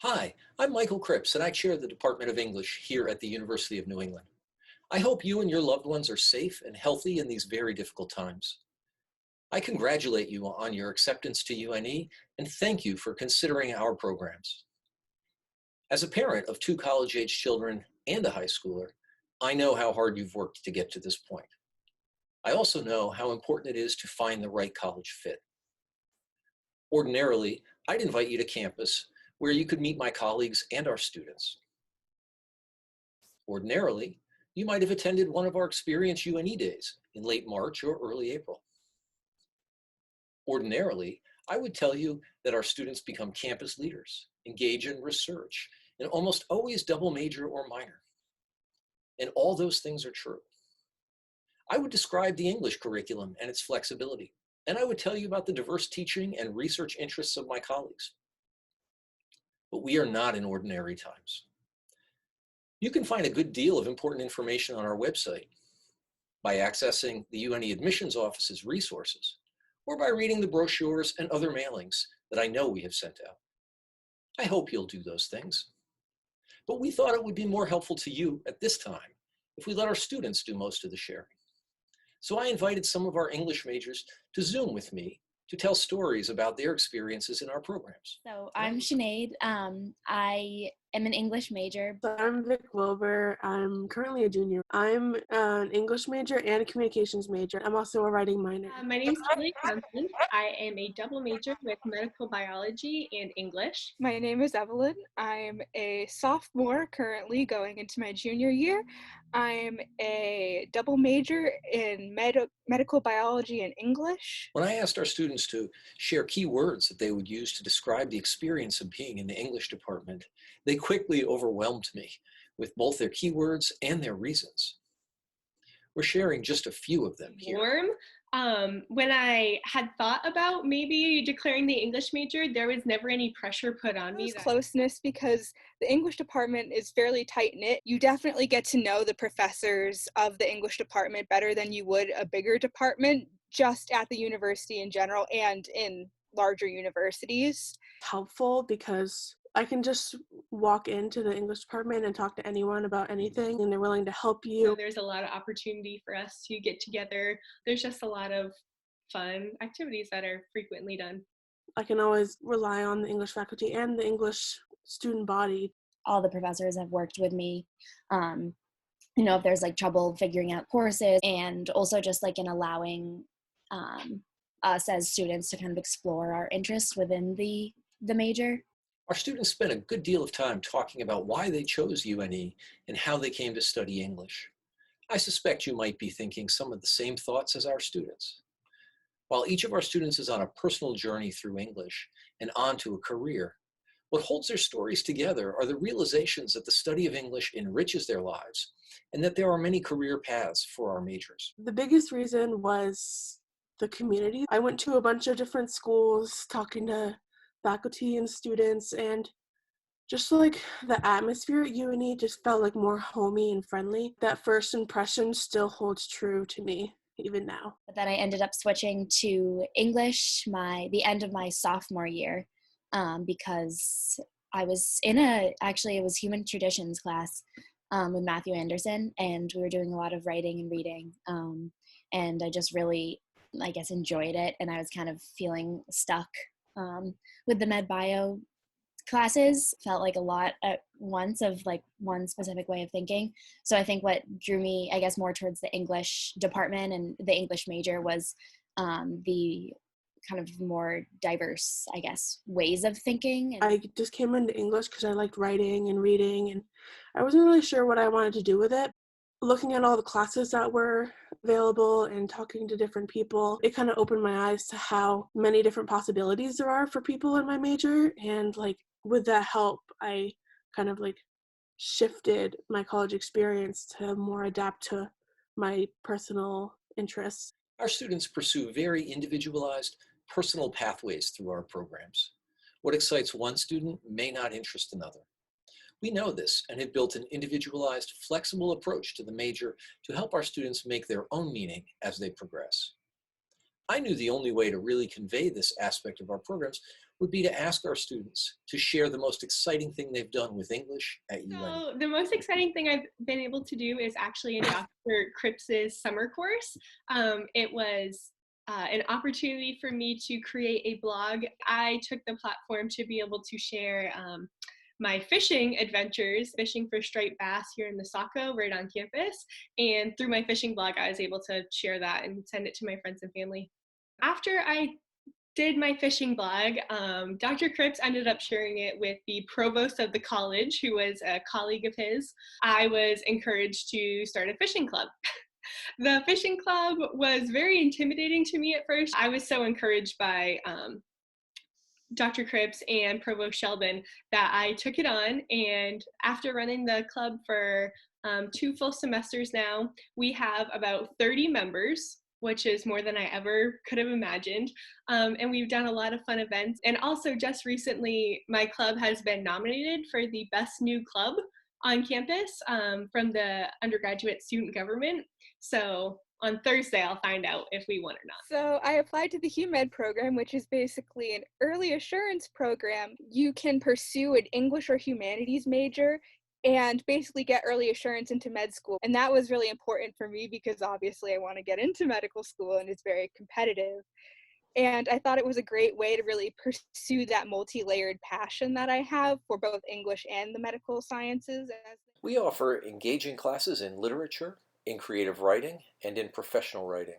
Hi, I'm Michael Cripps, and I chair the Department of English here at the University of New England. I hope you and your loved ones are safe and healthy in these very difficult times. I congratulate you on your acceptance to UNE and thank you for considering our programs. As a parent of two college-age children and a high schooler, I know how hard you've worked to get to this point. I also know how important it is to find the right college fit. Ordinarily, I'd invite you to campus where you could meet my colleagues and our students. Ordinarily, you might have attended one of our Experience UNE days in late March or early April. Ordinarily, I would tell you that our students become campus leaders, engage in research, and almost always double major or minor. And all those things are true. I would describe the English curriculum and its flexibility, and I would tell you about the diverse teaching and research interests of my colleagues. But we are not in ordinary times. You can find a good deal of important information on our website by accessing the UNE Admissions Office's resources, or by reading the brochures and other mailings that I know we have sent out. I hope you'll do those things. But we thought it would be more helpful to you at this time if we let our students do most of the sharing. So I invited some of our English majors to Zoom with me to tell stories about their experiences in our programs. So I'm Sinead. I am an English major. So I'm Vic Wilbur. I'm currently a junior. I'm an English major and a communications major. I'm also a writing minor. My name is Kelly Thompson. I am a double major with medical biology and English. My name is Evelyn. I'm a sophomore currently going into my junior year. I'm a double major in medical biology and English. When I asked our students to share key words that they would use to describe the experience of being in the English department, they quickly overwhelmed me with both their keywords and their reasons. We're sharing just a few of them here. Warm. When I had thought about maybe declaring the English major, there was never any pressure put on me. There's closeness because the English department is fairly tight-knit. You definitely get to know the professors of the English department better than you would a bigger department just at the university in general and in larger universities. Helpful because I can just walk into the English department and talk to anyone about anything, and they're willing to help you. So there's a lot of opportunity for us to get together. There's just a lot of fun activities that are frequently done. I can always rely on the English faculty and the English student body. All the professors have worked with me. If there's like trouble figuring out courses, and also just like in allowing us as students to kind of explore our interests within the major. Our students spent a good deal of time talking about why they chose UNE and how they came to study English. I suspect you might be thinking some of the same thoughts as our students. While each of our students is on a personal journey through English and on to a career, what holds their stories together are the realizations that the study of English enriches their lives and that there are many career paths for our majors. The biggest reason was the community. I went to a bunch of different schools talking to faculty and students, and just like the atmosphere at UNE just felt like more homey and friendly. That first impression still holds true to me even now. But then I ended up switching to English the end of my sophomore year because I was in it was human traditions class with Matthew Anderson, and we were doing a lot of writing and reading, and I just really, enjoyed it, and I was kind of feeling stuck with the med bio classes. Felt like a lot at once of like one specific way of thinking. So I think what drew me, more towards the English department and the English major was the kind of more diverse, ways of thinking. I just came into English because I liked writing and reading, and I wasn't really sure what I wanted to do with it. Looking at all the classes that were available and talking to different people, it kind of opened my eyes to how many different possibilities there are for people in my major. And with that help, I kind of shifted my college experience to more adapt to my personal interests. Our students pursue very individualized, personal pathways through our programs. What excites one student may not interest another. We know this and have built an individualized, flexible approach to the major to help our students make their own meaning as they progress. I knew the only way to really convey this aspect of our programs would be to ask our students to share the most exciting thing they've done with English at UNE. So the most exciting thing I've been able to do is actually in Dr. Cripps's summer course. It was an opportunity for me to create a blog. I took the platform to be able to share my fishing adventures, fishing for striped bass here in the Saco right on campus. And through my fishing blog, I was able to share that and send it to my friends and family. After I did my fishing blog, Dr. Cripps ended up sharing it with the provost of the college, who was a colleague of his. I was encouraged to start a fishing club. The fishing club was very intimidating to me at first. I was so encouraged by Dr. Cripps and Provost Sheldon that I took it on. And after running the club for 2 full semesters now, we have about 30 members, which is more than I ever could have imagined. And we've done a lot of fun events. And also just recently, my club has been nominated for the best new club on campus from the undergraduate student government. So on Thursday, I'll find out if we won or not. So I applied to the HUMED program, which is basically an early assurance program. You can pursue an English or humanities major and basically get early assurance into med school. And that was really important for me because obviously I want to get into medical school and it's very competitive. And I thought it was a great way to really pursue that multi-layered passion that I have for both English and the medical sciences. We offer engaging classes in literature, in creative writing, and in professional writing.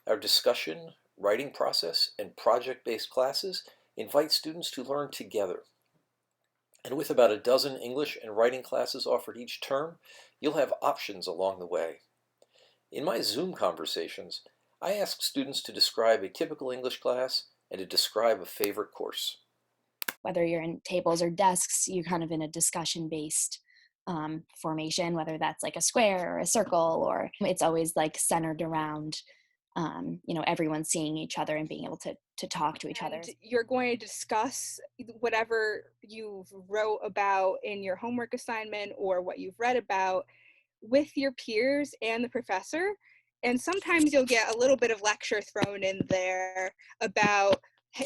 Our discussion, writing process, and project-based classes invite students to learn together. And with about a dozen English and writing classes offered each term, you'll have options along the way. In my Zoom conversations, I ask students to describe a typical English class and to describe a favorite course. Whether you're in tables or desks, you're kind of in a discussion-based formation, whether that's like a square or a circle, or it's always like centered around everyone seeing each other and being able to talk to each other. You're going to discuss whatever you wrote about in your homework assignment or what you've read about with your peers and the professor. And sometimes you'll get a little bit of lecture thrown in there about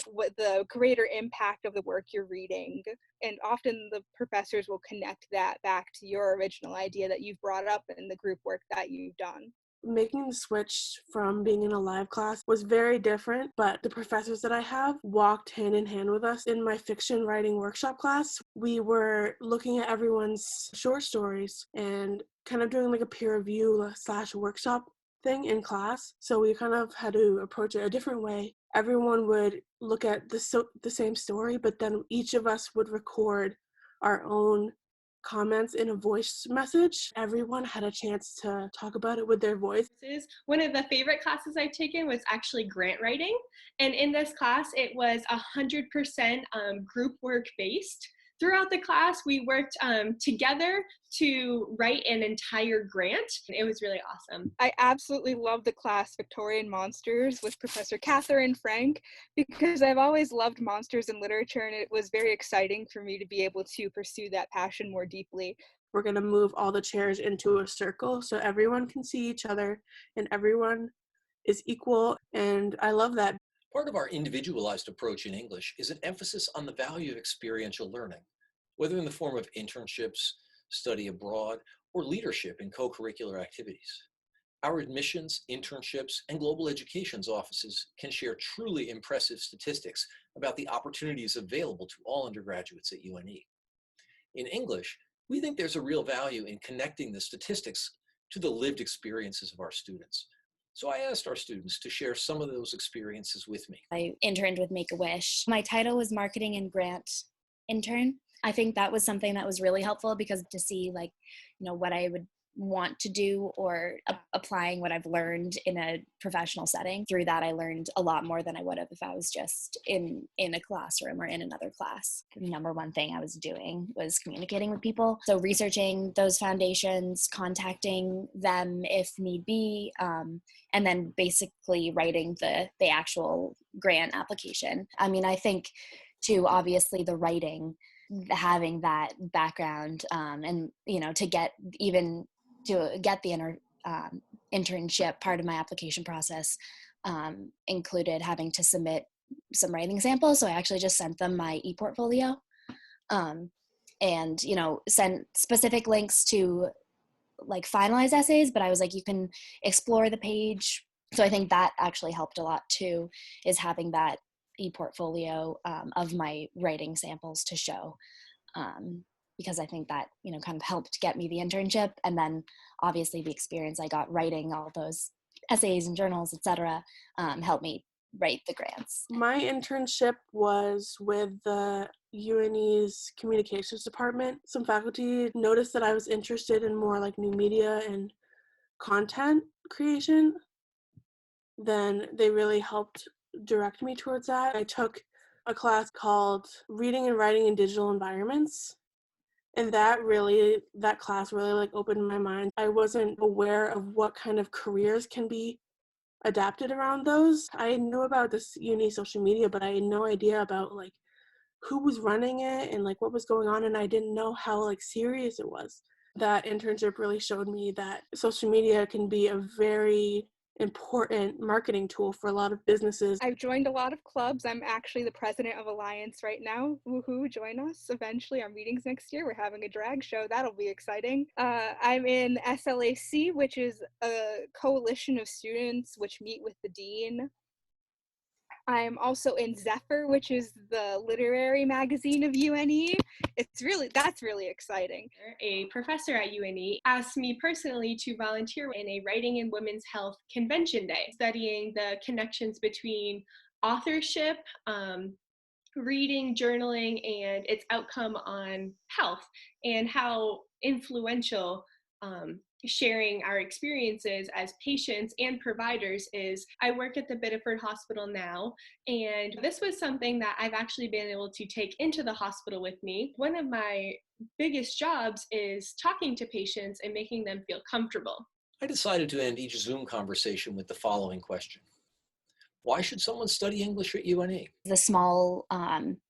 what the greater impact of the work you're reading. And often the professors will connect that back to your original idea that you've brought up in the group work that you've done. Making the switch from being in a live class was very different, but the professors that I have walked hand in hand with us. In my fiction writing workshop class, we were looking at everyone's short stories and kind of doing like a peer review / workshop thing in class. So we kind of had to approach it a different way. Everyone would look at the same story, but then each of us would record our own comments in a voice message. Everyone had a chance to talk about it with their voice. One of the favorite classes I've taken was actually grant writing. And in this class, it was 100% group work based. Throughout the class, we worked together to write an entire grant. It was really awesome. I absolutely love the class Victorian Monsters with Professor Catherine Frank because I've always loved monsters in literature, and it was very exciting for me to be able to pursue that passion more deeply. We're going to move all the chairs into a circle so everyone can see each other and everyone is equal, and I love that. Part of our individualized approach in English is an emphasis on the value of experiential learning, whether in the form of internships, study abroad, or leadership in co-curricular activities. Our admissions, internships, and global educations offices can share truly impressive statistics about the opportunities available to all undergraduates at UNE. In English, we think there's a real value in connecting the statistics to the lived experiences of our students. So I asked our students to share some of those experiences with me. I interned with Make-A-Wish. My title was Marketing and Grant Intern. I think that was something that was really helpful because to see what I would want to do or applying what I've learned in a professional setting. Through that, I learned a lot more than I would have if I was just in a classroom or in another class. The number one thing I was doing was communicating with people. So researching those foundations, contacting them if need be, and then basically writing the actual grant application. I mean, I think too, obviously the writing, having that background, and to get the internship, part of my application process included having to submit some writing samples. So I actually just sent them my e-portfolio, and, you know, sent specific links to like finalized essays, but I was like, you can explore the page. So I think that actually helped a lot too, is having that e-portfolio of my writing samples to show, because I think that, you know, kind of helped get me the internship. And then obviously the experience I got writing all those essays and journals, etc., helped me write the grants. My internship was with the UNE's communications department. Some faculty noticed that I was interested in more like new media and content creation. Then they really helped direct me towards that. I took a class called Reading and Writing in Digital Environments. And that class really like opened my mind. I wasn't aware of what kind of careers can be adapted around those. I knew about this uni social media, but I had no idea about like who was running it and like what was going on, and I didn't know how like serious it was. That internship really showed me that social media can be a very important marketing tool for a lot of businesses. I've joined a lot of clubs. I'm actually the president of Alliance right now. Woohoo, join us eventually. Our meetings next year. We're having a drag show. That'll be exciting. I'm in SLAC, which is a coalition of students which meet with the dean. I'm also in Zephyr, which is the literary magazine of UNE. That's really exciting. A professor at UNE asked me personally to volunteer in a Writing in Women's Health Convention Day, studying the connections between authorship, reading, journaling, and its outcome on health, and how influential sharing our experiences as patients and providers is. I work at the Biddeford Hospital now, and this was something that I've actually been able to take into the hospital with me. One of my biggest jobs is talking to patients and making them feel comfortable. I decided to end each Zoom conversation with the following question. Why should someone study English at UNE? The small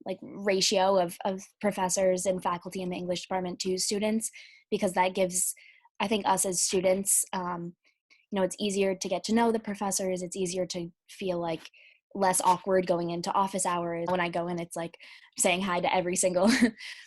like ratio of professors and faculty in the English department to students, because that gives, I think, us as students, you know, it's easier to get to know the professors. It's easier to feel like less awkward going into office hours. When I go in, it's like saying hi to every single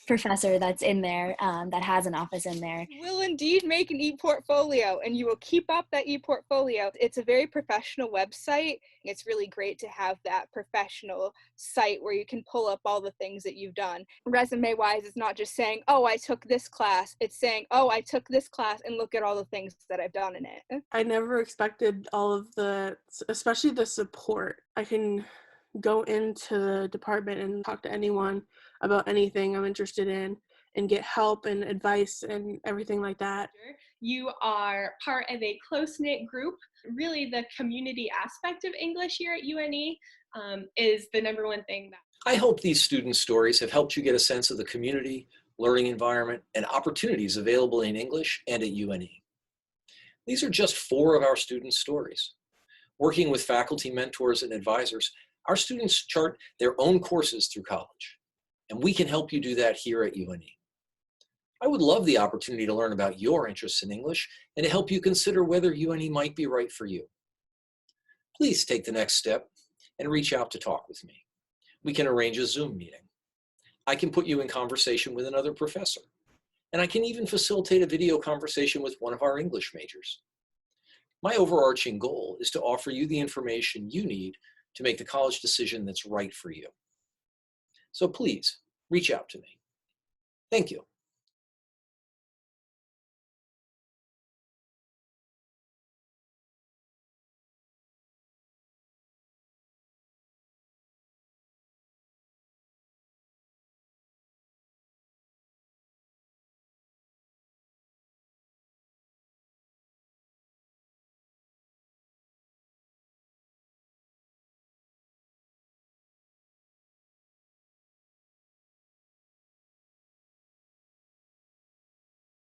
professor that's in there, that has an office in there. Will indeed make an e-portfolio, and you will keep up that e-portfolio. It's a very professional website. It's really great to have that professional site where you can pull up all the things that you've done. Resume-wise, it's not just saying, oh, I took this class. It's saying, oh, I took this class and look at all the things that I've done in it. I never expected all of especially the support. I can go into the department and talk to anyone about anything I'm interested in and get help and advice and everything like that. You are part of a close-knit group. Really, the community aspect of English here at UNE is the number one thing that I hope these student stories have helped you get a sense of the community, learning environment, and opportunities available in English and at UNE. These are just 4 of our students' stories. Working with faculty, mentors, and advisors, our students chart their own courses through college, and we can help you do that here at UNE. I would love the opportunity to learn about your interests in English and to help you consider whether UNE might be right for you. Please take the next step and reach out to talk with me. We can arrange a Zoom meeting. I can put you in conversation with another professor, and I can even facilitate a video conversation with one of our English majors. My overarching goal is to offer you the information you need to make the college decision that's right for you. So please, reach out to me. Thank you.